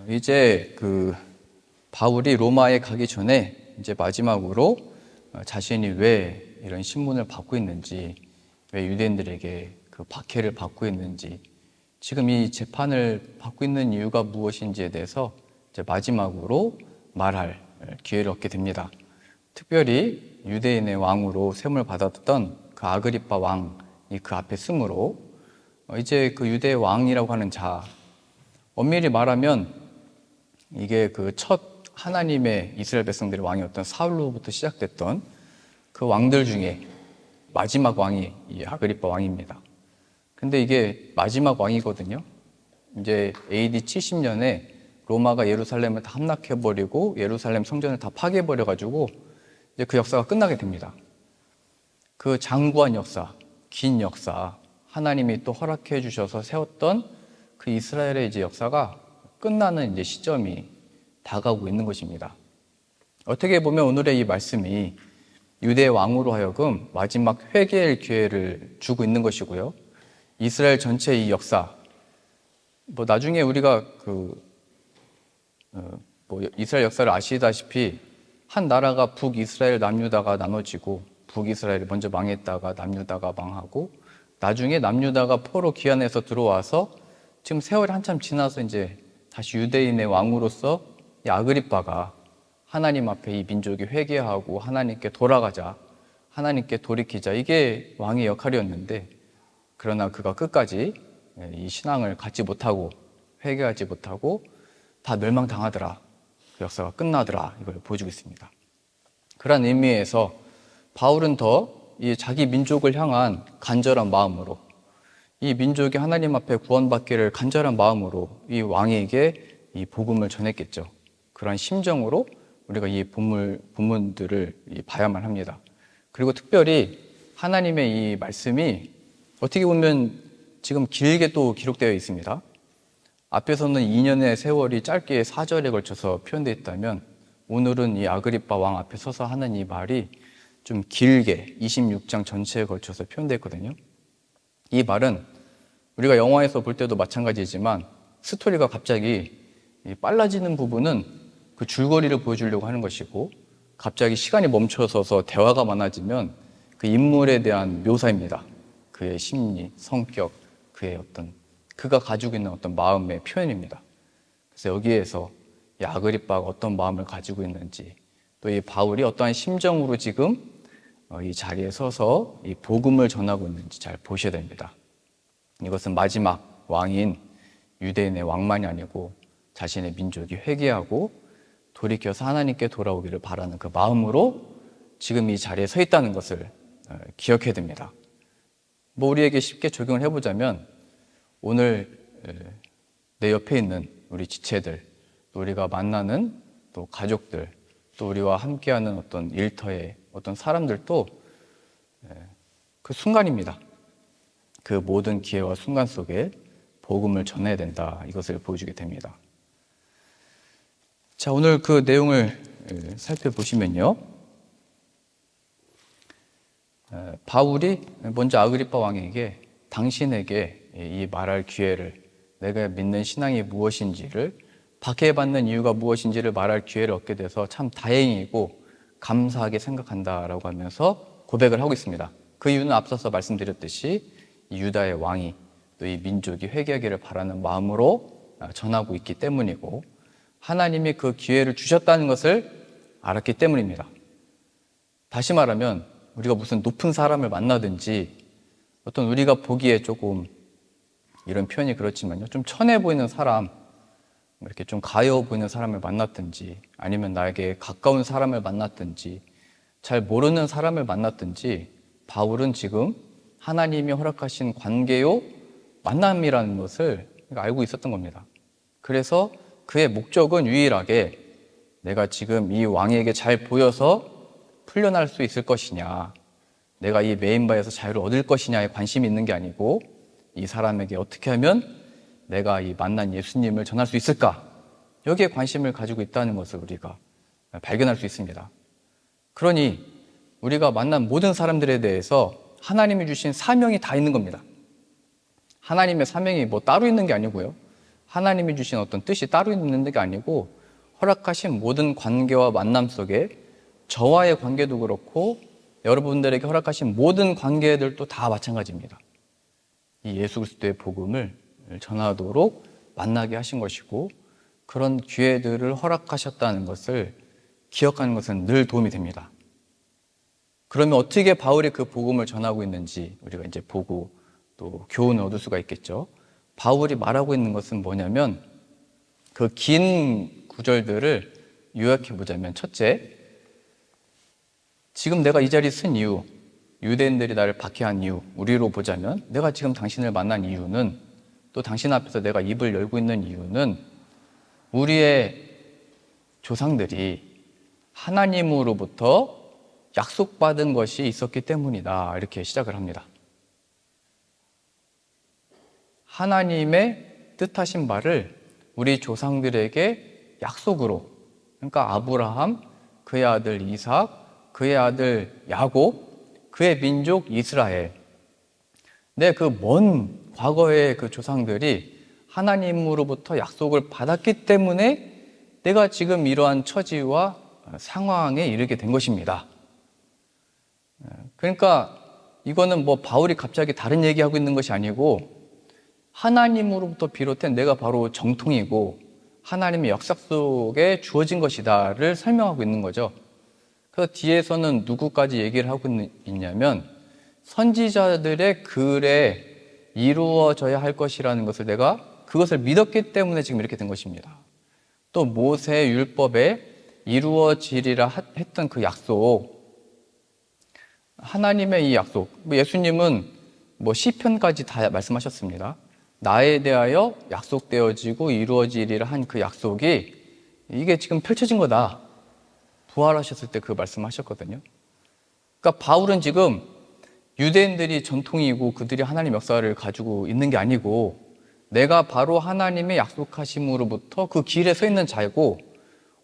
이제 바울이 로마에 가기 전에 이제 마지막으로 자신이 왜 이런 신문을 받고 있는지, 왜 유대인들에게 그 박해를 받고 있는지, 지금 이 재판을 받고 있는 이유가 무엇인지에 대해서 이제 마지막으로 말할 기회를 얻게 됩니다. 특별히 유대인의 왕으로 세움을 받았던 그 아그리빠 왕이 그 앞에 쓰므로 이제 그 유대 왕이라고 하는 자, 엄밀히 말하면 이게 그 첫 하나님의 이스라엘 백성들의 왕이었던 사울로부터 시작됐던 그 왕들 중에 마지막 왕이 이 아그리빠 왕입니다. 근데 이게 마지막 왕이거든요. 이제 AD 70년에 로마가 예루살렘을 다 함락해버리고 예루살렘 성전을 다 파괴해버려가지고 이제 그 역사가 끝나게 됩니다. 그 장구한 역사, 긴 역사, 하나님이 또 허락해 주셔서 세웠던 그 이스라엘의 이제 역사가 끝나는 이제 시점이 다가오고 있는 것입니다. 어떻게 보면 오늘의 이 말씀이 유대 왕으로 하여금 마지막 회개의 기회를 주고 있는 것이고요. 이스라엘 전체의 이 역사, 나중에 우리가 이스라엘 역사를 아시다시피 한 나라가 북이스라엘 남유다가 나눠지고 북이스라엘이 먼저 망했다가 남유다가 망하고 나중에 남유다가 포로 귀환해서 들어와서 지금 세월이 한참 지나서 이제 다시 유대인의 왕으로서 이 아그리빠가 하나님 앞에 이 민족이 회개하고 하나님께 돌아가자, 하나님께 돌이키자, 이게 왕의 역할이었는데, 그러나 그가 끝까지 이 신앙을 갖지 못하고 회개하지 못하고 다 멸망당하더라, 그 역사가 끝나더라, 이걸 보여주고 있습니다. 그런 의미에서 바울은 더 이 자기 민족을 향한 간절한 마음으로, 이 민족이 하나님 앞에 구원받기를 간절한 마음으로 이 왕에게 이 복음을 전했겠죠. 그런 심정으로 우리가 이 본문들을 봐야만 합니다. 그리고 특별히 하나님의 이 말씀이 어떻게 보면 지금 길게 또 기록되어 있습니다. 앞에서는 2년의 세월이 짧게 4절에 걸쳐서 표현되어 있다면 오늘은 이 아그리빠 왕 앞에 서서 하는 이 말이 좀 길게 26장 전체에 걸쳐서 표현되어 있거든요. 이 말은 우리가 영화에서 볼 때도 마찬가지지만 스토리가 갑자기 빨라지는 부분은 그 줄거리를 보여주려고 하는 것이고, 갑자기 시간이 멈춰서서 대화가 많아지면 그 인물에 대한 묘사입니다. 그의 심리, 성격, 그가 가지고 있는 어떤 마음의 표현입니다. 그래서 여기에서 이 아그리빠가 어떤 마음을 가지고 있는지, 또 이 바울이 어떠한 심정으로 지금 이 자리에 서서 이 복음을 전하고 있는지 잘 보셔야 됩니다. 이것은 마지막 왕인 유대인의 왕만이 아니고 자신의 민족이 회개하고 돌이켜서 하나님께 돌아오기를 바라는 그 마음으로 지금 이 자리에 서 있다는 것을 기억해야 됩니다. 우리에게 쉽게 적용을 해보자면, 오늘 내 옆에 있는 우리 지체들, 또 우리가 만나는 또 가족들, 또 우리와 함께하는 어떤 일터의 어떤 사람들도 그 순간입니다. 그 모든 기회와 순간 속에 복음을 전해야 된다, 이것을 보여주게 됩니다. 자, 오늘 그 내용을 살펴보시면요, 바울이 먼저 아그리빠 왕에게 당신에게 이 말할 기회를, 내가 믿는 신앙이 무엇인지를, 박해받는 이유가 무엇인지를 말할 기회를 얻게 돼서 참 다행이고 감사하게 생각한다라고 하면서 고백을 하고 있습니다. 그 이유는 앞서서 말씀드렸듯이 유다의 왕이 또 이 민족이 회개하기를 바라는 마음으로 전하고 있기 때문이고, 하나님이 그 기회를 주셨다는 것을 알았기 때문입니다. 다시 말하면 우리가 무슨 높은 사람을 만나든지, 어떤 우리가 보기에 조금, 이런 표현이 그렇지만요, 좀 천해 보이는 사람, 이렇게 좀 가여워 보이는 사람을 만났든지, 아니면 나에게 가까운 사람을 만났든지, 잘 모르는 사람을 만났든지, 바울은 지금 하나님이 허락하신 관계요 만남이라는 것을 알고 있었던 겁니다. 그래서 그의 목적은 유일하게 내가 지금 이 왕에게 잘 보여서 풀려날 수 있을 것이냐, 내가 이 메인바에서 자유를 얻을 것이냐에 관심이 있는 게 아니고, 이 사람에게 어떻게 하면 내가 이 만난 예수님을 전할 수 있을까, 여기에 관심을 가지고 있다는 것을 우리가 발견할 수 있습니다. 그러니 우리가 만난 모든 사람들에 대해서 하나님이 주신 사명이 다 있는 겁니다. 하나님의 사명이 따로 있는 게 아니고요, 하나님이 주신 어떤 뜻이 따로 있는 게 아니고 허락하신 모든 관계와 만남 속에 저와의 관계도 그렇고 여러분들에게 허락하신 모든 관계들도 다 마찬가지입니다. 이 예수 그리스도의 복음을 전하도록 만나게 하신 것이고 그런 기회들을 허락하셨다는 것을 기억하는 것은 늘 도움이 됩니다. 그러면 어떻게 바울이 그 복음을 전하고 있는지 우리가 이제 보고 또 교훈을 얻을 수가 있겠죠. 바울이 말하고 있는 것은 뭐냐면 그 긴 구절들을 요약해 보자면 첫째, 지금 내가 이 자리에 쓴 이유, 유대인들이 나를 박해한 이유, 우리로 보자면 내가 지금 당신을 만난 이유는 또 당신 앞에서 내가 입을 열고 있는 이유는 우리의 조상들이 하나님으로부터 약속받은 것이 있었기 때문이다. 이렇게 시작을 합니다. 하나님의 뜻하신 바를 우리 조상들에게 약속으로, 그러니까 아브라함, 그의 아들 이삭, 그의 아들 야곱, 그의 민족 이스라엘, 그 먼 과거의 그 조상들이 하나님으로부터 약속을 받았기 때문에 내가 지금 이러한 처지와 상황에 이르게 된 것입니다. 그러니까 이거는 뭐 바울이 갑자기 다른 얘기하고 있는 것이 아니고 하나님으로부터 비롯된 내가 바로 정통이고 하나님의 역사 속에 주어진 것이다를 설명하고 있는 거죠. 그래서 뒤에서는 누구까지 얘기를 하고 있냐면 선지자들의 글에 이루어져야 할 것이라는 것을 내가 그것을 믿었기 때문에 지금 이렇게 된 것입니다. 또 모세의 율법에 이루어지리라 했던 그 약속, 하나님의 이 약속, 예수님은 시편까지 다 말씀하셨습니다. 나에 대하여 약속되어지고 이루어지리라 한 그 약속이 이게 지금 펼쳐진 거다. 부활하셨을 때 그 말씀하셨거든요. 그러니까 바울은 지금 유대인들이 전통이고 그들이 하나님 역사를 가지고 있는 게 아니고 내가 바로 하나님의 약속하심으로부터 그 길에 서 있는 자이고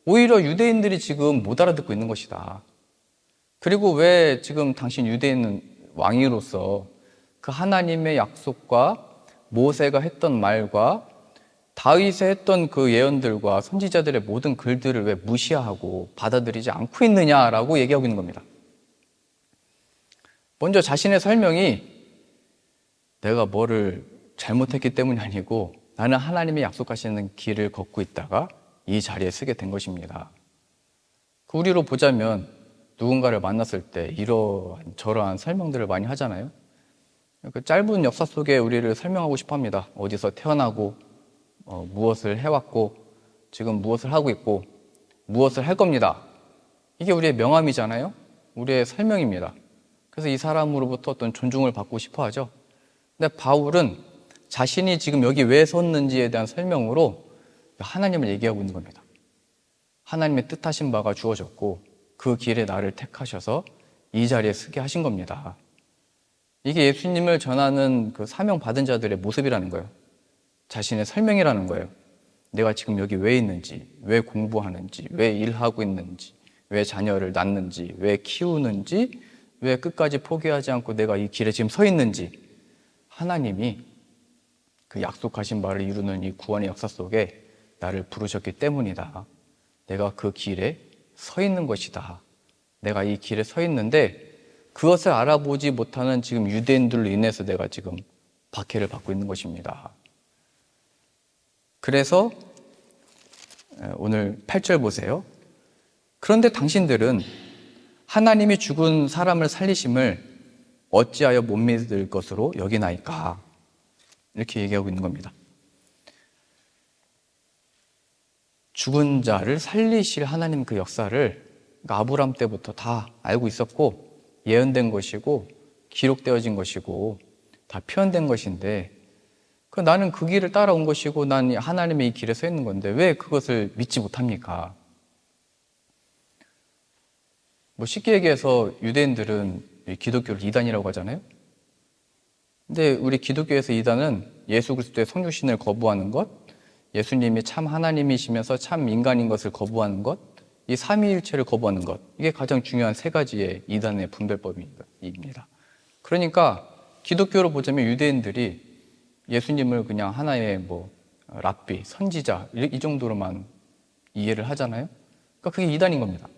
오히려 유대인들이 지금 못 알아듣고 있는 것이다. 그리고 왜 지금 당신 유대인 왕이로서 그 하나님의 약속과 모세가 했던 말과 다윗이 했던 그 예언들과 선지자들의 모든 글들을 왜 무시하고 받아들이지 않고 있느냐라고 얘기하고 있는 겁니다. 먼저 자신의 설명이 내가 뭐를 잘못했기 때문이 아니고 나는 하나님의 약속하시는 길을 걷고 있다가 이 자리에 서게 된 것입니다. 우리로 보자면 누군가를 만났을 때 이러한 저러한 설명들을 많이 하잖아요. 그 짧은 역사 속에 우리를 설명하고 싶어 합니다. 어디서 태어나고 무엇을 해왔고 지금 무엇을 하고 있고 무엇을 할 겁니다. 이게 우리의 명함이잖아요. 우리의 설명입니다. 그래서 이 사람으로부터 어떤 존중을 받고 싶어 하죠. 근데 바울은 자신이 지금 여기 왜 섰는지에 대한 설명으로 하나님을 얘기하고 있는 겁니다. 하나님의 뜻하신 바가 주어졌고 그 길에 나를 택하셔서 이 자리에 서게 하신 겁니다. 이게 예수님을 전하는 그 사명 받은 자들의 모습이라는 거예요. 자신의 설명이라는 거예요. 내가 지금 여기 왜 있는지, 왜 공부하는지, 왜 일하고 있는지, 왜 자녀를 낳는지, 왜 키우는지, 왜 끝까지 포기하지 않고 내가 이 길에 지금 서 있는지, 하나님이 그 약속하신 바를 이루는 이 구원의 역사 속에 나를 부르셨기 때문이다. 내가 그 길에 서 있는 것이다. 내가 이 길에 서 있는데 그것을 알아보지 못하는 지금 유대인들로 인해서 내가 지금 박해를 받고 있는 것입니다. 그래서 오늘 8절 보세요. 그런데 당신들은 하나님이 죽은 사람을 살리심을 어찌하여 못 믿을 것으로 여기나이까? 이렇게 얘기하고 있는 겁니다. 죽은 자를 살리실 하나님 그 역사를 아브라함 때부터 다 알고 있었고 예언된 것이고 기록되어진 것이고 다 표현된 것인데 나는 그 길을 따라온 것이고 난 하나님의 이 길에 서 있는 건데 왜 그것을 믿지 못합니까? 쉽게 얘기해서 유대인들은 기독교를 이단이라고 하잖아요. 근데 우리 기독교에서 이단은 예수 그리스도의 성육신을 거부하는 것, 예수님이 참 하나님이시면서 참 인간인 것을 거부하는 것, 이 삼위일체를 거부하는 것, 이게 가장 중요한 세 가지의 이단의 분별법입니다. 그러니까 기독교로 보자면 유대인들이 예수님을 그냥 하나의 랍비, 선지자 이 정도로만 이해를 하잖아요. 그러니까 그게 이단인 겁니다.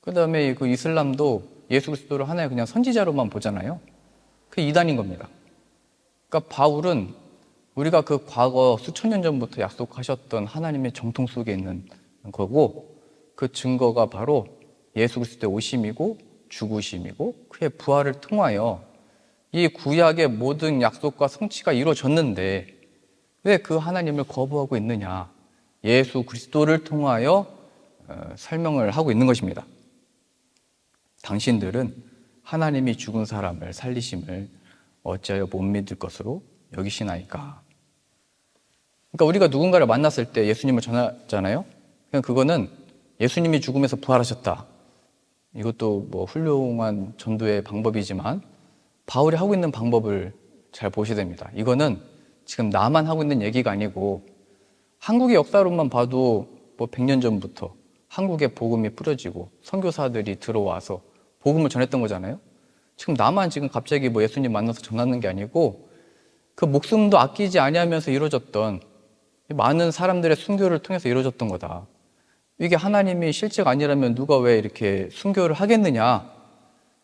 그 다음에 그 이슬람도 예수 그리스도를 하나의 그냥 선지자로만 보잖아요. 그게 이단인 겁니다. 그러니까 바울은 우리가 그 과거 수천 년 전부터 약속하셨던 하나님의 정통 속에 있는 거고, 그 증거가 바로 예수 그리스도의 오심이고 죽으심이고 그의 부활을 통하여 이 구약의 모든 약속과 성취가 이루어졌는데 왜 그 하나님을 거부하고 있느냐? 예수 그리스도를 통하여 설명을 하고 있는 것입니다. 당신들은 하나님이 죽은 사람을 살리심을 어찌하여 못 믿을 것으로 여기시나이까? 그러니까 우리가 누군가를 만났을 때 예수님을 전하잖아요. 그냥 그거는 예수님이 죽음에서 부활하셨다. 이것도 뭐 훌륭한 전도의 방법이지만 바울이 하고 있는 방법을 잘 보셔야 됩니다. 이거는 지금 나만 하고 있는 얘기가 아니고 한국의 역사로만 봐도 뭐 100년 전부터 한국에 복음이 뿌려지고 선교사들이 들어와서 복음을 전했던 거잖아요. 지금 나만 지금 갑자기 뭐 예수님 만나서 전하는 게 아니고 그 목숨도 아끼지 아니하면서 이루어졌던 많은 사람들의 순교를 통해서 이루어졌던 거다. 이게 하나님이 실제가 아니라면 누가 왜 이렇게 순교를 하겠느냐.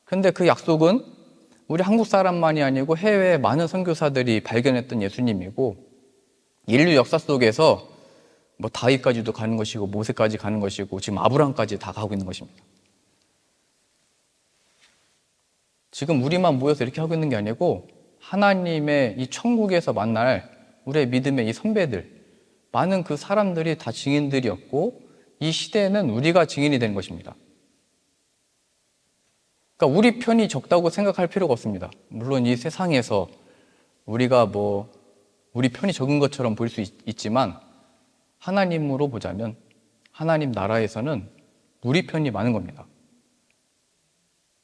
그런데 그 약속은 우리 한국 사람만이 아니고 해외의 많은 선교사들이 발견했던 예수님이고 인류 역사 속에서 뭐 다윗까지도 가는 것이고 모세까지 가는 것이고 지금 아브라함까지 다 가고 있는 것입니다. 지금 우리만 모여서 이렇게 하고 있는 게 아니고 하나님의 이 천국에서 만날 우리의 믿음의 이 선배들, 많은 그 사람들이 다 증인들이었고 이 시대에는 우리가 증인이 되는 것입니다. 그러니까 우리 편이 적다고 생각할 필요가 없습니다. 물론 이 세상에서 우리가 뭐 우리 편이 적은 것처럼 보일 수 있지만 하나님으로 보자면 하나님 나라에서는 우리 편이 많은 겁니다.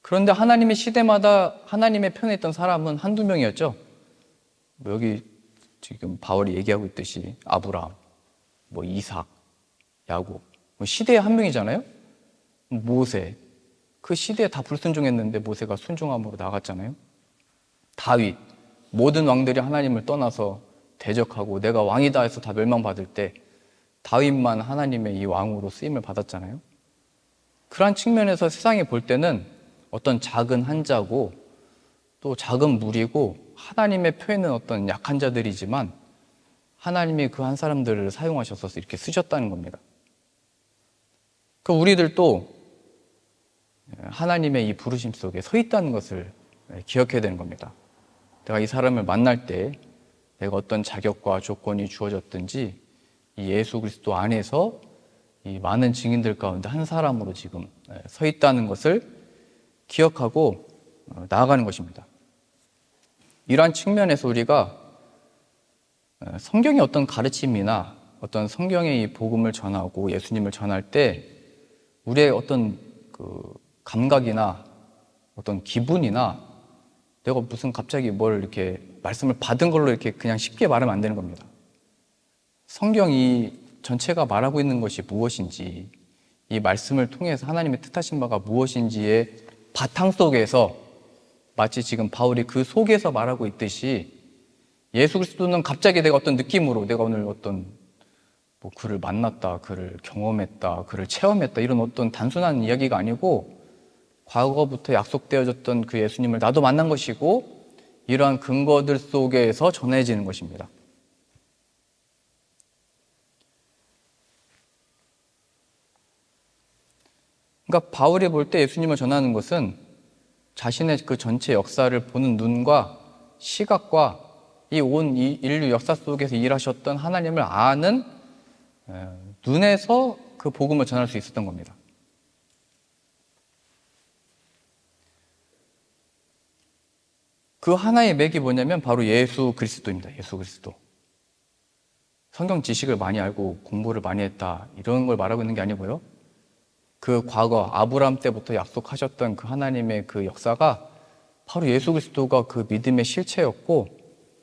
그런데 하나님의 시대마다 하나님의 편에 있던 사람은 한두 명이었죠. 뭐 여기 지금 바울이 얘기하고 있듯이 아브라함, 뭐 이삭, 야곱, 뭐 시대의 한 명이잖아요. 모세, 그 시대에 다 불순종했는데 모세가 순종함으로 나갔잖아요. 다윗, 모든 왕들이 하나님을 떠나서 대적하고 내가 왕이다 해서 다 멸망받을 때 다윗만 하나님의 이 왕으로 쓰임을 받았잖아요. 그러한 측면에서 세상이 볼 때는 어떤 작은 한자고 또 작은 무리고 하나님의 표에는 어떤 약한 자들이지만 하나님이 그 한 사람들을 사용하셔서 이렇게 쓰셨다는 겁니다. 그 우리들도 하나님의 이 부르심 속에 서 있다는 것을 기억해야 되는 겁니다. 내가 이 사람을 만날 때 내가 어떤 자격과 조건이 주어졌든지 이 예수 그리스도 안에서 이 많은 증인들 가운데 한 사람으로 지금 서 있다는 것을 기억하고 나아가는 것입니다. 이러한 측면에서 우리가 성경의 어떤 가르침이나 어떤 성경의 이 복음을 전하고 예수님을 전할 때 우리의 어떤 그 감각이나 어떤 기분이나 내가 무슨 갑자기 뭘 이렇게 말씀을 받은 걸로 이렇게 그냥 쉽게 말하면 안 되는 겁니다. 성경이 전체가 말하고 있는 것이 무엇인지, 이 말씀을 통해서 하나님의 뜻하신 바가 무엇인지의 바탕 속에서 마치 지금 바울이 그 속에서 말하고 있듯이 예수 그리스도는 갑자기 내가 어떤 느낌으로 내가 오늘 어떤 뭐 그를 만났다, 그를 경험했다, 그를 체험했다 이런 어떤 단순한 이야기가 아니고 과거부터 약속되어졌던 그 예수님을 나도 만난 것이고 이러한 근거들 속에서 전해지는 것입니다. 그러니까 바울이 볼 때 예수님을 전하는 것은 자신의 그 전체 역사를 보는 눈과 시각과 이 온 인류 역사 속에서 일하셨던 하나님을 아는 눈에서 그 복음을 전할 수 있었던 겁니다. 그 하나의 맥이 뭐냐면 바로 예수 그리스도입니다. 예수 그리스도. 성경 지식을 많이 알고 공부를 많이 했다 이런 걸 말하고 있는 게 아니고요. 그 과거 아브라함 때부터 약속하셨던 그 하나님의 그 역사가 바로 예수 그리스도가 그 믿음의 실체였고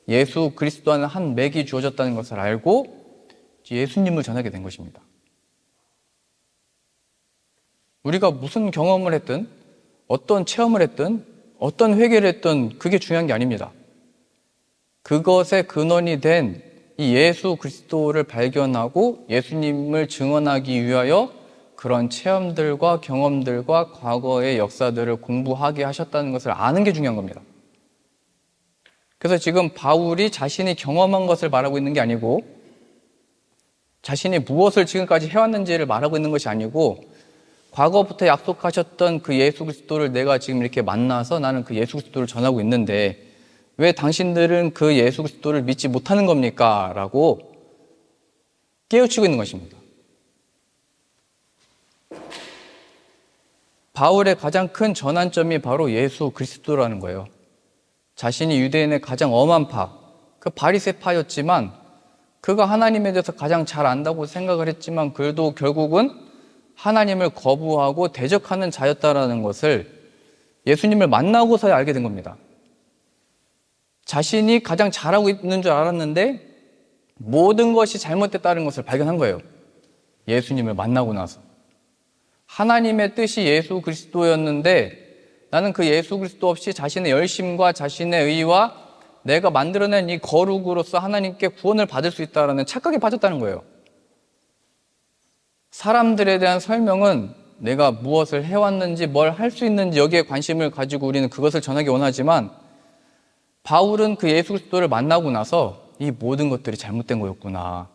예수 그리스도 안에 한 맥이 주어졌다는 것을 알고 예수님을 전하게 된 것입니다. 우리가 무슨 경험을 했든 어떤 체험을 했든 어떤 회개를 했든 그게 중요한 게 아닙니다. 그것의 근원이 된 이 예수 그리스도를 발견하고 예수님을 증언하기 위하여 그런 체험들과 경험들과 과거의 역사들을 공부하게 하셨다는 것을 아는 게 중요한 겁니다. 그래서 지금 바울이 자신이 경험한 것을 말하고 있는 게 아니고 자신이 무엇을 지금까지 해왔는지를 말하고 있는 것이 아니고 과거부터 약속하셨던 그 예수 그리스도를 내가 지금 이렇게 만나서 나는 그 예수 그리스도를 전하고 있는데 왜 당신들은 그 예수 그리스도를 믿지 못하는 겁니까? 라고 깨우치고 있는 것입니다. 바울의 가장 큰 전환점이 바로 예수 그리스도라는 거예요. 자신이 유대인의 가장 엄한 파, 그 바리새파였지만 그가 하나님에 대해서 가장 잘 안다고 생각을 했지만 그래도 결국은 하나님을 거부하고 대적하는 자였다라는 것을 예수님을 만나고서야 알게 된 겁니다. 자신이 가장 잘하고 있는 줄 알았는데 모든 것이 잘못됐다는 것을 발견한 거예요. 예수님을 만나고 나서. 하나님의 뜻이 예수 그리스도였는데 나는 그 예수 그리스도 없이 자신의 열심과 자신의 의와 내가 만들어낸 이 거룩으로서 하나님께 구원을 받을 수 있다는 착각에 빠졌다는 거예요. 사람들에 대한 설명은 내가 무엇을 해왔는지 뭘 할 수 있는지 여기에 관심을 가지고 우리는 그것을 전하기 원하지만 바울은 그 예수 그리스도를 만나고 나서 이 모든 것들이 잘못된 거였구나.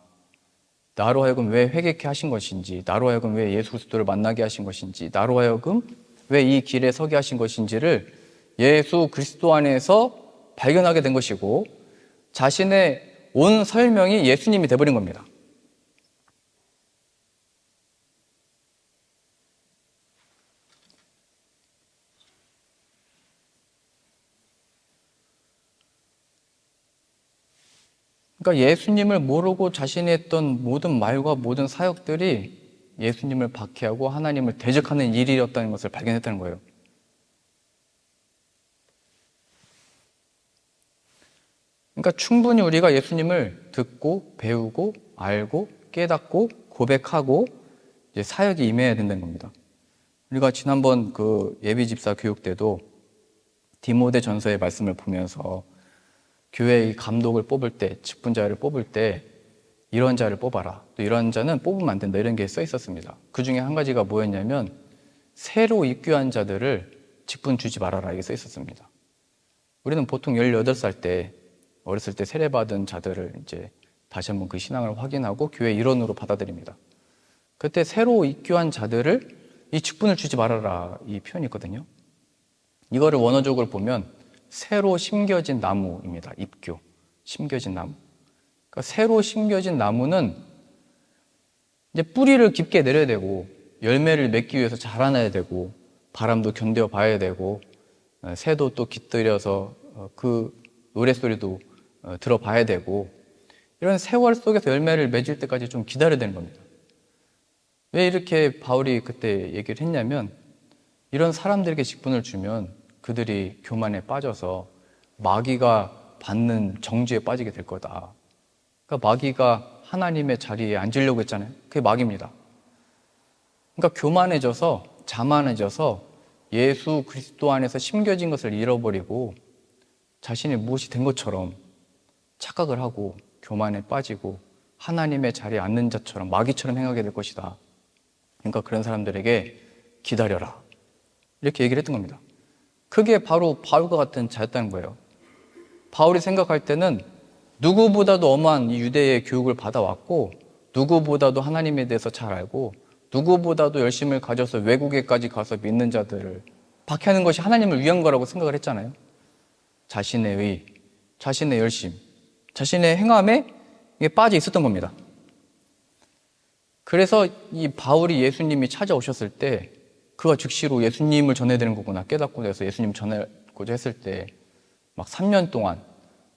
나로 하여금 왜 회개케 하신 것인지, 나로 하여금 왜 예수 그리스도를 만나게 하신 것인지, 나로 하여금 왜 이 길에 서게 하신 것인지를 예수 그리스도 안에서 발견하게 된 것이고 자신의 온 설명이 예수님이 돼버린 겁니다. 그러니까 예수님을 모르고 자신이 했던 모든 말과 모든 사역들이 예수님을 박해하고 하나님을 대적하는 일이었다는 것을 발견했다는 거예요. 그러니까 충분히 우리가 예수님을 듣고 배우고 알고 깨닫고 고백하고 이제 사역에 임해야 된다는 겁니다. 우리가 지난번 그 예비집사 교육 때도 디모데 전서의 말씀을 보면서 교회의 감독을 뽑을 때, 직분자를 뽑을 때 이런 자를 뽑아라. 또 이런 자는 뽑으면 안 된다. 이런 게 써 있었습니다. 그 중에 한 가지가 뭐였냐면 새로 입교한 자들을 직분 주지 말아라. 이게 써 있었습니다. 우리는 보통 18살 때 어렸을 때 세례받은 자들을 이제 다시 한번 그 신앙을 확인하고 교회 일원으로 받아들입니다. 그때 새로 입교한 자들을 이 직분을 주지 말아라. 이 표현이 있거든요. 이거를 원어적으로 보면 새로 심겨진 나무입니다. 입교, 심겨진 나무. 그러니까 새로 심겨진 나무는 이제 뿌리를 깊게 내려야 되고 열매를 맺기 위해서 자라나야 되고 바람도 견뎌 봐야 되고 새도 또 깃들여서 그 노랫소리도 들어봐야 되고 이런 세월 속에서 열매를 맺을 때까지 좀 기다려야 되는 겁니다. 왜 이렇게 바울이 그때 얘기를 했냐면 이런 사람들에게 직분을 주면 그들이 교만에 빠져서 마귀가 받는 정죄에 빠지게 될 거다. 그러니까 마귀가 하나님의 자리에 앉으려고 했잖아요. 그게 마귀입니다. 그러니까 교만해져서 자만해져서 예수 그리스도 안에서 심겨진 것을 잃어버리고 자신이 무엇이 된 것처럼 착각을 하고 교만에 빠지고 하나님의 자리에 앉는 자처럼 마귀처럼 행하게 될 것이다. 그러니까 그런 사람들에게 기다려라. 이렇게 얘기를 했던 겁니다. 그게 바로 바울과 같은 자였다는 거예요. 바울이 생각할 때는 누구보다도 엄한 이 유대의 교육을 받아왔고 누구보다도 하나님에 대해서 잘 알고 누구보다도 열심을 가져서 외국에까지 가서 믿는 자들을 박해하는 것이 하나님을 위한 거라고 생각을 했잖아요. 자신의 의, 자신의 열심, 자신의 행함에 이게 빠져 있었던 겁니다. 그래서 이 바울이 예수님이 찾아오셨을 때 그가 즉시로 예수님을 전해야 되는 거구나 깨닫고 나서 예수님 전하고자 했을 때 막 3년 동안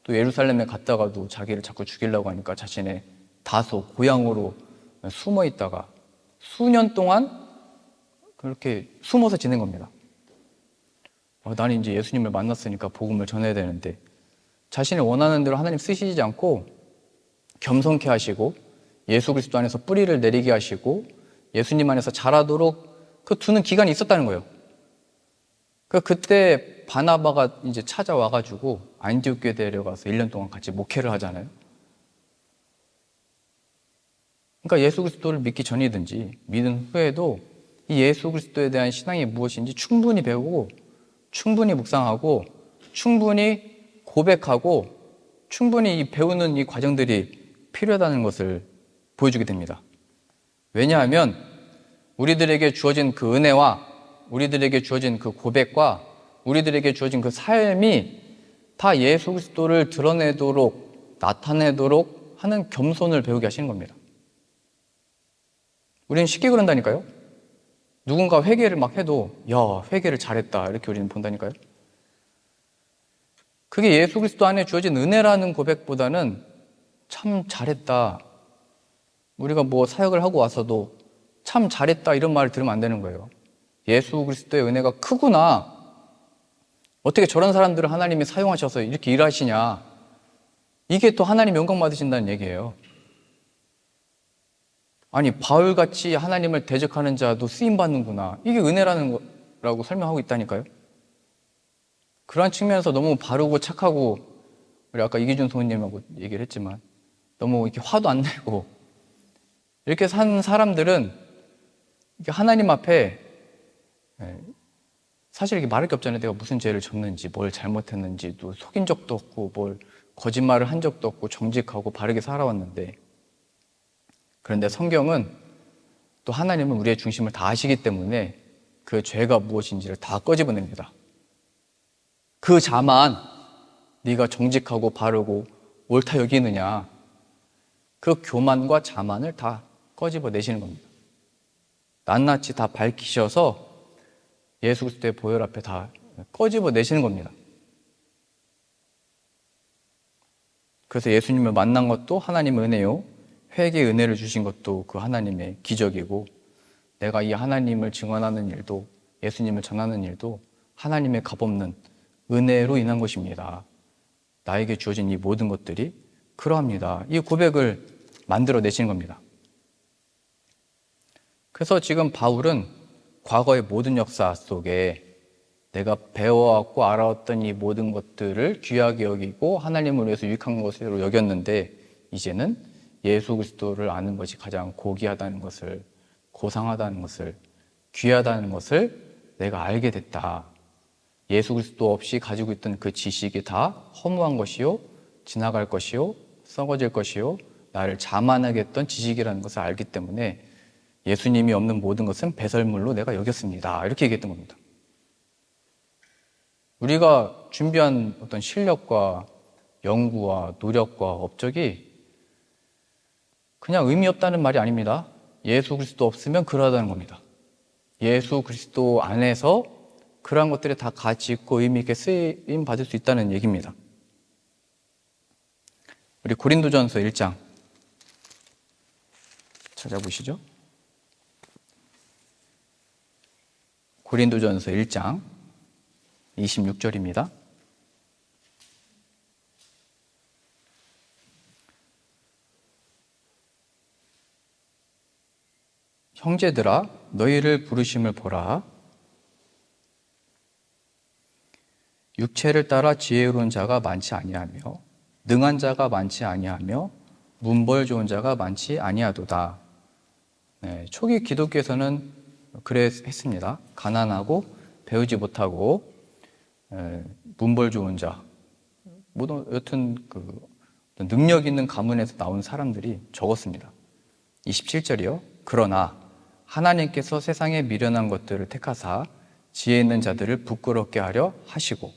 또 예루살렘에 갔다가도 자기를 자꾸 죽이려고 하니까 자신의 다소 고향으로 숨어 있다가 수년 동안 그렇게 숨어서 지낸 겁니다. 나는 이제 예수님을 만났으니까 복음을 전해야 되는데 자신이 원하는 대로 하나님 쓰시지 않고 겸손케 하시고 예수 그리스도 안에서 뿌리를 내리게 하시고 예수님 안에서 자라도록 그 두는 기간이 있었다는 거예요. 그때 바나바가 이제 찾아와가지고 안디옥 교회에 데려가서 1년 동안 같이 목회를 하잖아요. 그러니까 예수 그리스도를 믿기 전이든지 믿은 후에도 이 예수 그리스도에 대한 신앙이 무엇인지 충분히 배우고 충분히 묵상하고 충분히 고백하고 충분히 이 배우는 이 과정들이 필요하다는 것을 보여주게 됩니다. 왜냐하면 우리들에게 주어진 그 은혜와 우리들에게 주어진 그 고백과 우리들에게 주어진 그 삶이 다 예수 그리스도를 드러내도록 나타내도록 하는 겸손을 배우게 하시는 겁니다. 우리는 쉽게 그런다니까요. 누군가 회개를 막 해도 야, 회개를 잘했다 이렇게 우리는 본다니까요. 그게 예수 그리스도 안에 주어진 은혜라는 고백보다는 참 잘했다. 우리가 뭐 사역을 하고 와서도 참 잘했다 이런 말을 들으면 안 되는 거예요. 예수 그리스도의 은혜가 크구나. 어떻게 저런 사람들을 하나님이 사용하셔서 이렇게 일하시냐. 이게 또 하나님 영광 받으신다는 얘기예요. 아니 바울같이 하나님을 대적하는 자도 쓰임받는구나. 이게 은혜라는 거라고 설명하고 있다니까요. 그러한 측면에서 너무 바르고 착하고 우리 아까 이기준 성우님하고 얘기를 했지만 너무 이렇게 화도 안 내고 이렇게 산 사람들은 하나님 앞에 사실 이렇게 말할 게 없잖아요. 내가 무슨 죄를 졌는지 뭘 잘못했는지도 속인 적도 없고 뭘 거짓말을 한 적도 없고 정직하고 바르게 살아왔는데 그런데 성경은 또 하나님은 우리의 중심을 다 아시기 때문에 그 죄가 무엇인지를 다 꺼집어냅니다. 그 자만 네가 정직하고 바르고 옳다 여기느냐 그 교만과 자만을 다 꺼집어내시는 겁니다. 낱낱이 다 밝히셔서 예수 그리스도의 보혈 앞에 다 꺼집어내시는 겁니다. 그래서 예수님을 만난 것도 하나님의 은혜요 회개의 은혜를 주신 것도 그 하나님의 기적이고 내가 이 하나님을 증언하는 일도 예수님을 전하는 일도 하나님의 값없는 은혜로 인한 것입니다. 나에게 주어진 이 모든 것들이 그러합니다. 이 고백을 만들어내시는 겁니다. 그래서 지금 바울은 과거의 모든 역사 속에 내가 배워왔고 알아왔던 이 모든 것들을 귀하게 여기고 하나님을 위해서 유익한 것으로 여겼는데 이제는 예수 그리스도를 아는 것이 가장 고귀하다는 것을 고상하다는 것을 귀하다는 것을 내가 알게 됐다. 예수 그리스도 없이 가지고 있던 그 지식이 다 허무한 것이요 지나갈 것이요 썩어질 것이요 나를 자만하게 했던 지식이라는 것을 알기 때문에 예수님이 없는 모든 것은 배설물로 내가 여겼습니다. 이렇게 얘기했던 겁니다. 우리가 준비한 어떤 실력과 연구와 노력과 업적이 그냥 의미 없다는 말이 아닙니다. 예수 그리스도 없으면 그러하다는 겁니다. 예수 그리스도 안에서 그러한 것들이 다 가치 있고 의미 있게 쓰임 받을 수 있다는 얘기입니다. 우리 고린도전서 1장 찾아보시죠. 고린도전서 1장 26절입니다. 형제들아 너희를 부르심을 보라. 육체를 따라 지혜로운 자가 많지 아니하며 능한 자가 많지 아니하며 문벌 좋은 자가 많지 아니하도다. 초기 기독교에서는 그래 했습니다. 가난하고 배우지 못하고 문벌 좋은 자, 여튼 그 능력 있는 가문에서 나온 사람들이 적었습니다. 27절이요. 그러나 하나님께서 세상에 미련한 것들을 택하사 지혜 있는 자들을 부끄럽게 하려 하시고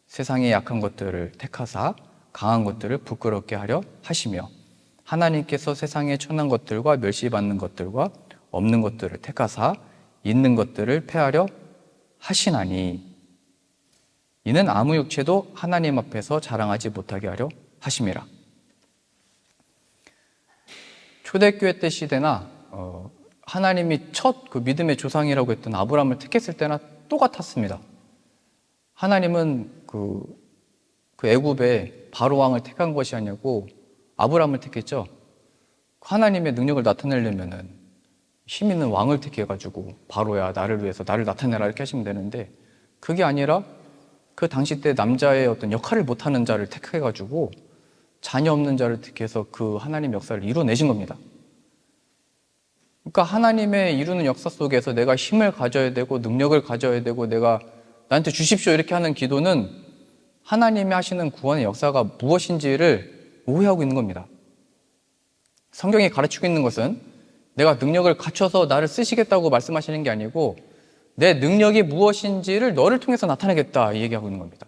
세상에 약한 것들을 택하사 강한 것들을 부끄럽게 하려 하시며 하나님께서 세상에 천한 것들과 멸시받는 것들과 없는 것들을 택하사 있는 것들을 폐하려 하시나니 이는 아무 육체도 하나님 앞에서 자랑하지 못하게 하려 하심이라. 초대교회 때 시대나 하나님이 첫 그 믿음의 조상이라고 했던 아브라함을 택했을 때나 똑같았습니다. 하나님은 그 애굽의 바로 왕을 택한 것이 아니고 아브라함을 택했죠. 하나님의 능력을 나타내려면은 힘 있는 왕을 택해가지고 바로야 나를 위해서 나를 나타내라 이렇게 하시면 되는데 그게 아니라 그 당시 때 남자의 어떤 역할을 못하는 자를 택해가지고 자녀 없는 자를 택해서 그 하나님 역사를 이뤄내신 겁니다. 그러니까 하나님의 이루는 역사 속에서 내가 힘을 가져야 되고 능력을 가져야 되고 내가 나한테 주십시오 이렇게 하는 기도는 하나님이 하시는 구원의 역사가 무엇인지를 오해하고 있는 겁니다. 성경이 가르치고 있는 것은 내가 능력을 갖춰서 나를 쓰시겠다고 말씀하시는 게 아니고 내 능력이 무엇인지를 너를 통해서 나타내겠다 이 얘기하고 있는 겁니다.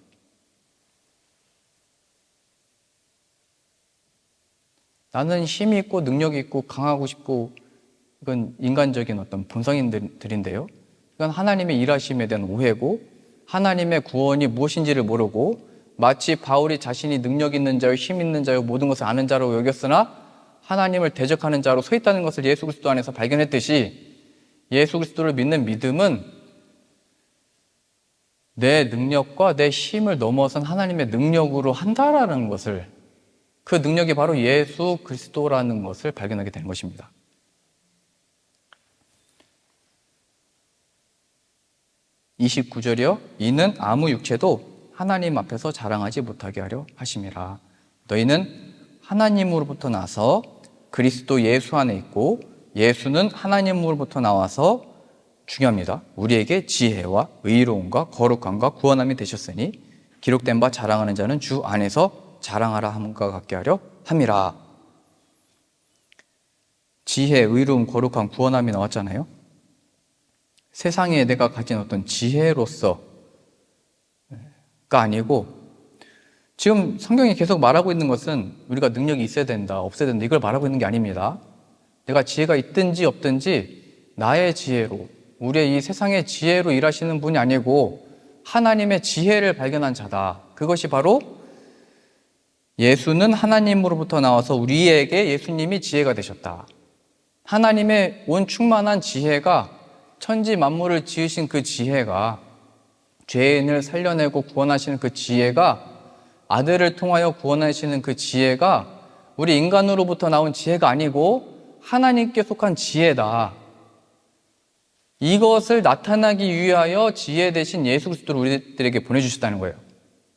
나는 힘이 있고 능력이 있고 강하고 싶고 이건 인간적인 어떤 본성인들인데요. 이건 하나님의 일하심에 대한 오해고 하나님의 구원이 무엇인지를 모르고 마치 바울이 자신이 능력 있는 자요 힘 있는 자요 모든 것을 아는 자로 여겼으나 하나님을 대적하는 자로 서 있다는 것을 예수 그리스도 안에서 발견했듯이 예수 그리스도를 믿는 믿음은 내 능력과 내 힘을 넘어선 하나님의 능력으로 한다라는 것을 그 능력이 바로 예수 그리스도라는 것을 발견하게 되는 것입니다. (29절이요) 이는 아무 육체도 하나님 앞에서 자랑하지 못하게 하려 하심이라. 너희는 하나님으로부터 나서 그리스도 예수 안에 있고 예수는 하나님으로부터 나와서 중요합니다. 우리에게 지혜와 의로움과 거룩함과 구원함이 되셨으니 기록된 바 자랑하는 자는 주 안에서 자랑하라 함과 같게 하려 함이라. 지혜, 의로움, 거룩함, 구원함이 나왔잖아요. 세상에 내가 가진 어떤 지혜로서가 아니고 지금 성경이 계속 말하고 있는 것은 우리가 능력이 있어야 된다, 없어야 된다 이걸 말하고 있는 게 아닙니다. 내가 지혜가 있든지 없든지 나의 지혜로 우리의 이 세상의 지혜로 일하시는 분이 아니고 하나님의 지혜를 발견한 자다. 그것이 바로 예수는 하나님으로부터 나와서 우리에게 예수님이 지혜가 되셨다. 하나님의 온 충만한 지혜가 천지 만물을 지으신 그 지혜가 죄인을 살려내고 구원하시는 그 지혜가 아들을 통하여 구원하시는 그 지혜가 우리 인간으로부터 나온 지혜가 아니고 하나님께 속한 지혜다. 이것을 나타나기 위하여 지혜 대신 예수 그리스도를 우리들에게 보내주셨다는 거예요.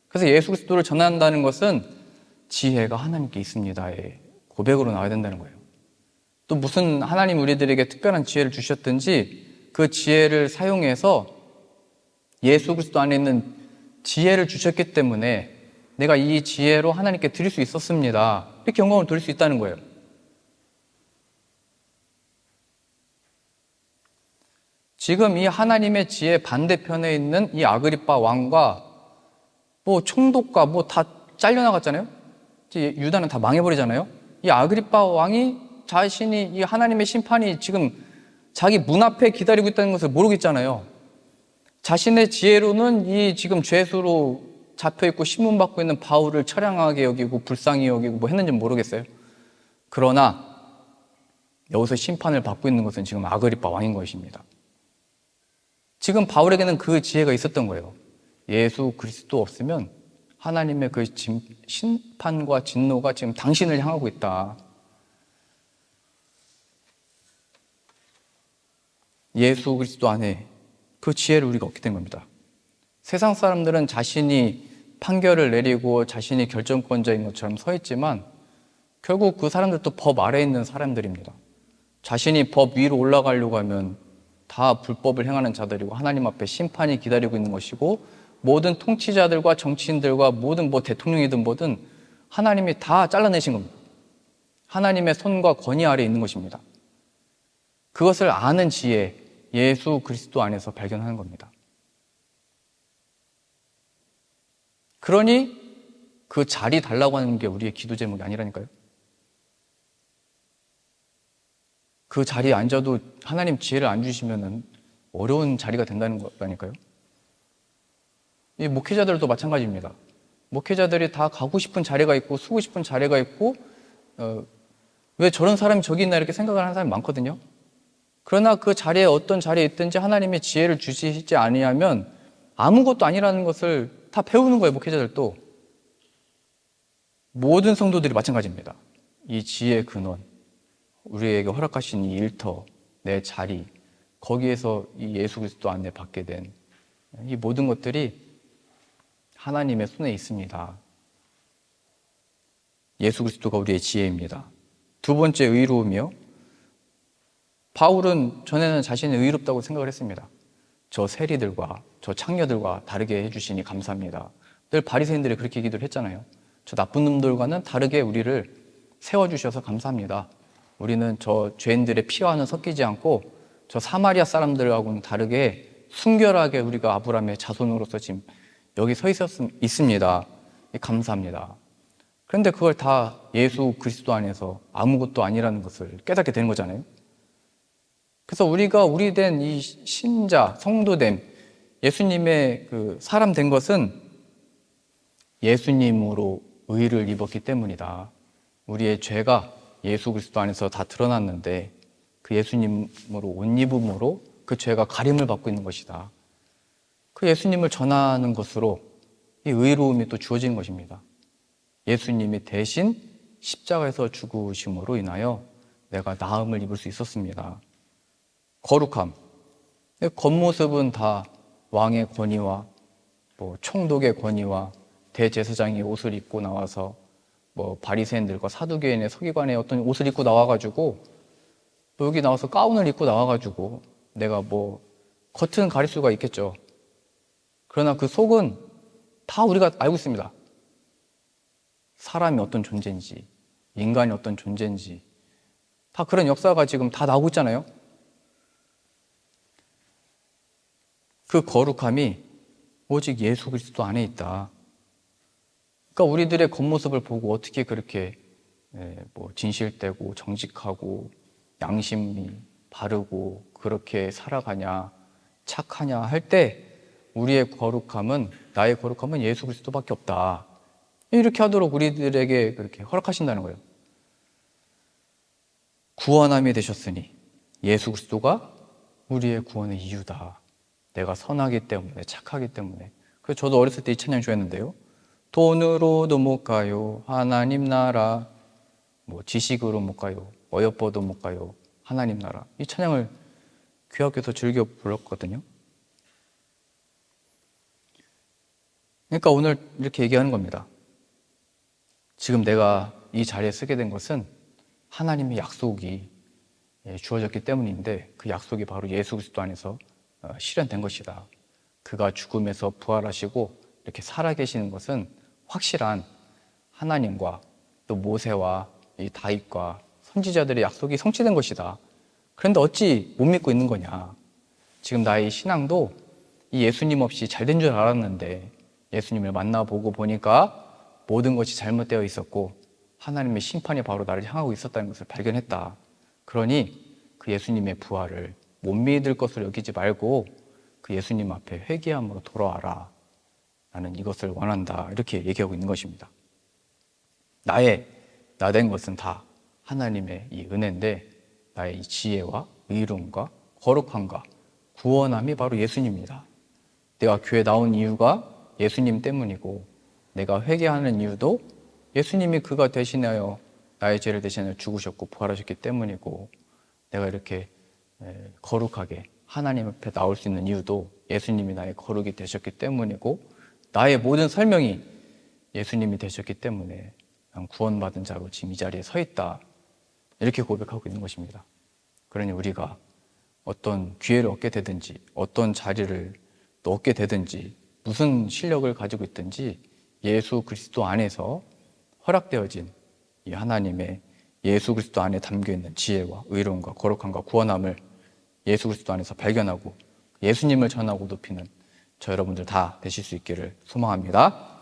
그래서 예수 그리스도를 전한다는 것은 지혜가 하나님께 있습니다의 고백으로 나와야 된다는 거예요. 또 무슨 하나님 우리들에게 특별한 지혜를 주셨든지 그 지혜를 사용해서 예수 그리스도 안에 있는 지혜를 주셨기 때문에 내가 이 지혜로 하나님께 드릴 수 있었습니다. 이렇게 영광을 돌릴 수 있다는 거예요. 지금 이 하나님의 지혜 반대편에 있는 이 아그리빠 왕과 뭐 총독과 뭐 다 잘려나갔잖아요. 유다는 다 망해버리잖아요. 이 아그리빠 왕이 자신이 이 하나님의 심판이 지금 자기 문 앞에 기다리고 있다는 것을 모르겠잖아요. 자신의 지혜로는 이 지금 죄수로 잡혀있고 신문받고 있는 바울을 처량하게 여기고 불쌍히 여기고 뭐 했는지 모르겠어요. 그러나 여기서 심판을 받고 있는 것은 지금 아그리빠 왕인 것입니다. 지금 바울에게는 그 지혜가 있었던 거예요. 예수 그리스도 없으면 하나님의 그 심판과 진노가 지금 당신을 향하고 있다. 예수 그리스도 안에 그 지혜를 우리가 얻게 된 겁니다. 세상 사람들은 자신이 판결을 내리고 자신이 결정권자인 것처럼 서 있지만 결국 그 사람들도 법 아래에 있는 사람들입니다. 자신이 법 위로 올라가려고 하면 다 불법을 행하는 자들이고 하나님 앞에 심판이 기다리고 있는 것이고 모든 통치자들과 정치인들과 모든 뭐 대통령이든 뭐든 하나님이 다 잘라내신 겁니다. 하나님의 손과 권위 아래에 있는 것입니다. 그것을 아는 지혜, 예수 그리스도 안에서 발견하는 겁니다. 그러니 그 자리 달라고 하는 게 우리의 기도 제목이 아니라니까요. 그 자리에 앉아도 하나님 지혜를 안 주시면 어려운 자리가 된다는 거라니까요. 이 목회자들도 마찬가지입니다. 목회자들이 다 가고 싶은 자리가 있고 쓰고 싶은 자리가 있고 왜 저런 사람이 저기 있나 이렇게 생각을 하는 사람이 많거든요. 그러나 그 자리에 어떤 자리에 있든지 하나님의 지혜를 주시지 아니하면 아무것도 아니라는 것을 다 배우는 거예요. 목회자들도. 모든 성도들이 마찬가지입니다. 이 지혜의 근원, 우리에게 허락하신 이 일터, 내 자리, 거기에서 이 예수 그리스도 안에 받게 된 이 모든 것들이 하나님의 손에 있습니다. 예수 그리스도가 우리의 지혜입니다. 두 번째 의로움이요. 바울은 전에는 자신이 의롭다고 생각을 했습니다. 저 세리들과 저 창녀들과 다르게 해주시니 감사합니다. 늘 바리새인들이 그렇게 기도를 했잖아요. 저 나쁜 놈들과는 다르게 우리를 세워주셔서 감사합니다. 우리는 저 죄인들의 피와는 섞이지 않고 저 사마리아 사람들하고는 다르게 순결하게 우리가 아브라함의 자손으로서 지금 여기 서 있습니다. 감사합니다. 그런데 그걸 다 예수 그리스도 안에서 아무것도 아니라는 것을 깨닫게 되는 거잖아요. 그래서 우리가 우리 된 이 신자, 성도됨, 예수님의 그 사람 된 것은 예수님으로 의를 입었기 때문이다. 우리의 죄가 예수 그리스도 안에서 다 드러났는데 그 예수님으로 옷 입음으로 그 죄가 가림을 받고 있는 것이다. 그 예수님을 전하는 것으로 이 의로움이 또 주어지는 것입니다. 예수님이 대신 십자가에서 죽으심으로 인하여 내가 나음을 입을 수 있었습니다. 거룩함. 겉모습은 다 왕의 권위와 총독의 권위와 대제사장이 옷을 입고 나와서 바리새인들과 사두개인의 서기관의 어떤 옷을 입고 나와가지고 또 여기 나와서 가운을 입고 나와가지고 내가 겉은 가릴 수가 있겠죠. 그러나 그 속은 다 우리가 알고 있습니다. 사람이 어떤 존재인지, 인간이 어떤 존재인지 다 그런 역사가 지금 다 나오고 있잖아요. 그 거룩함이 오직 예수 그리스도 안에 있다. 그러니까 우리들의 겉모습을 보고 어떻게 그렇게 진실되고 정직하고 양심이 바르고 그렇게 살아가냐, 착하냐 할 때 우리의 거룩함은, 나의 거룩함은 예수 그리스도밖에 없다. 이렇게 하도록 우리들에게 그렇게 허락하신다는 거예요. 구원함이 되셨으니 예수 그리스도가 우리의 구원의 이유다. 내가 선하기 때문에, 착하기 때문에. 그래서 저도 어렸을 때 이 찬양 좋아했는데요. 돈으로도 못 가요, 하나님 나라. 지식으로 못 가요, 어여뻐도 못 가요, 하나님 나라. 이 찬양을 귀학교에서 즐겨 불렀거든요. 그러니까 오늘 이렇게 얘기하는 겁니다. 지금 내가 이 자리에 쓰게 된 것은 하나님의 약속이 주어졌기 때문인데 그 약속이 바로 예수 그리스도 안에서 실현된 것이다. 그가 죽음에서 부활하시고 이렇게 살아계시는 것은 확실한 하나님과 또 모세와 이 다윗과 선지자들의 약속이 성취된 것이다. 그런데 어찌 못 믿고 있는 거냐. 지금 나의 신앙도 이 예수님 없이 잘된 줄 알았는데 예수님을 만나보고 보니까 모든 것이 잘못되어 있었고 하나님의 심판이 바로 나를 향하고 있었다는 것을 발견했다. 그러니 그 예수님의 부활을 못 믿을 것을 여기지 말고 그 예수님 앞에 회개함으로 돌아와라. 나는 이것을 원한다. 이렇게 얘기하고 있는 것입니다. 나 된 것은 다 하나님의 이 은혜인데 나의 이 지혜와 의로움과 거룩함과 구원함이 바로 예수님입니다. 내가 교회 나온 이유가 예수님 때문이고 내가 회개하는 이유도 예수님이 그가 대신하여 나의 죄를 대신하여 죽으셨고 부활하셨기 때문이고 내가 이렇게 거룩하게 하나님 앞에 나올 수 있는 이유도 예수님이 나의 거룩이 되셨기 때문이고 나의 모든 설명이 예수님이 되셨기 때문에 난 구원받은 자로 지금 이 자리에 서 있다. 이렇게 고백하고 있는 것입니다. 그러니 우리가 어떤 기회를 얻게 되든지 어떤 자리를 또 얻게 되든지 무슨 실력을 가지고 있든지 예수 그리스도 안에서 허락되어진 이 하나님의 예수 그리스도 안에 담겨있는 지혜와 의로움과 거룩함과 구원함을 예수 그리스도 안에서 발견하고 예수님을 전하고 높이는 저 여러분들 다 되실 수 있기를 소망합니다.